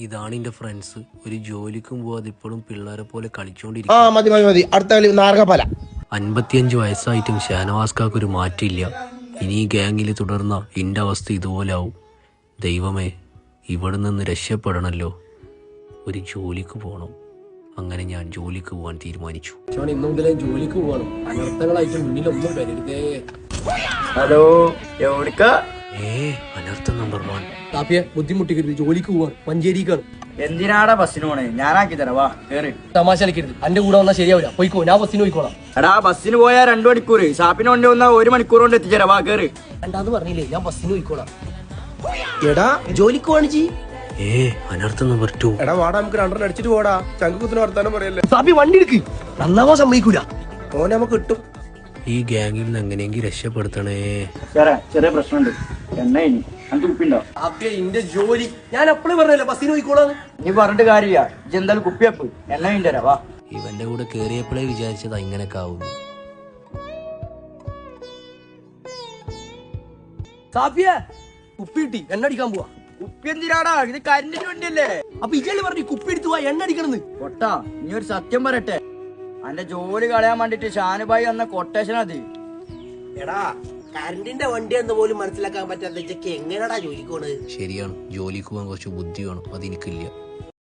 ഇതാണ് എന്റെ ഫ്രണ്ട്സ്. ഒരു ജോലിക്കും പോവാതെ ഇപ്പോഴും പിള്ളേരെ പോലെ കളിച്ചോണ്ടിരിക്കും. 55 വയസ്സായിട്ടും ഷാനവാസ്കാക്ക് ഒരു മാറ്റില്ല. ഇനി ഈ ഗാംഗിൽ തുടർന്ന എന്റെ അവസ്ഥ ഇതുപോലെ ആവും. ദൈവമേ, ഇവിടെ നിന്ന് രക്ഷപ്പെടണല്ലോ. ഒരു ജോലിക്ക് പോകണം. അങ്ങനെ ഞാൻ ജോലിക്ക് പോകാൻ തീരുമാനിച്ചു. ഇന്നു മുതലേ ജോലിക്ക് പോകണം. അനർത്ഥങ്ങളായിട്ട് മുന്നിലൊന്നും വരരുതേ. ഹലോ, എവിടേക്കാ? അനർത്ഥം നമ്പർ 1. താപ്പിയെ ബുദ്ധിമുട്ടിക്കരുത്, ജോലിക്ക് പോവാൻ മഞ്ചേരിക്കാണ്. എന്തിനാടാ ബസ്സിന് പോണേ? ഞാനാക്കി തരാം, വാ കേറി. തമാശ കളിക്കരുത്, എന്റെ കൂടെ വന്നാൽ ശരിയാവില്ല. പോയിക്കോ, ഞാൻ ബസ്സിന് പോയിക്കോളാം. എടാ, ബസ്സിന് പോയാ 2 മണിക്കൂർ, ഷാപ്പിന് കൊണ്ട് വന്നാ 1 മണിക്കൂർ കൊണ്ട് എത്തിച്ചേരാ, വാ കേറി. രണ്ടാന്ന് പറഞ്ഞില്ലേ, ഞാൻ ബസ്സിന് പോയിക്കോളാം. എടാ, ജോലിക്ക് പോവാണ് അനർത്ഥം നമ്പർ 2. എടാ വാടാ, നമുക്ക് 2 അടിച്ചിട്ട് പോടാ. ചങ്കുത്തിന് വർത്താനം പറയല്ലേ. സാപ്പി വണ്ടി എടുക്ക്, നന്നാവാൻ സമ്മതിക്കൂല. ഓനെ നമുക്ക് കിട്ടും. ഈ ഗാംഗിൽ നിന്ന് എങ്ങനെയെങ്കിലും രക്ഷപ്പെടുത്തണേ. ചെറിയ പ്രശ്നമുണ്ട്. എണ്ണ ഇനി അനക്ക് കുപ്പിണ്ടോ? അപ്പേ ഇന്റെ ജോലി ഞാൻ അപ്പളേ പറഞ്ഞല്ലേ ബസ്സിന് പോയിക്കോളാന്ന്. നീ പറഞ്ഞിട്ട് കാര്യമില്ല. എന്തായാലും കുപ്പിയപ്പ് എണ്ണ ഇണ്ടരാ, വാ. ഇവന്റെ കൂടെ കേറിയപ്പോഴേ വിചാരിച്ചത് ഇങ്ങനെയൊക്കെ ആവുന്നു. സാപ്പിയെ കുപ്പി കിട്ടി, എണ്ണ അടിക്കാൻ പോവാ. കുപ്പി എന്തിനാടാ? ഇത് കരണ്ടിന് വണ്ടിയല്ലേ? അപ്പൊ ഇജല്ലേ പറഞ്ഞു കുപ്പി എടുത്തു പോവാ, എണ്ണ അടിക്കണെന്ന്. കൊട്ടാ, നീ ഒരു സത്യം പറയട്ടെ. അന്റെ ജോലി കളയാൻ വേണ്ടിട്ട് ഷാനുഭായി വന്ന കൊട്ടേഷൻ അത്. എടാ, കറണ്ടിന്റെ വണ്ടി എന്ന് പോലും മനസ്സിലാക്കാൻ പറ്റാത്ത എങ്ങനെയാടാ ജോലിക്ക് പോണത്? ശരിയാണ്, ജോലിക്ക് പോകാൻ കുറച്ച് ബുദ്ധി വേണം. അതെനിക്കില്ല.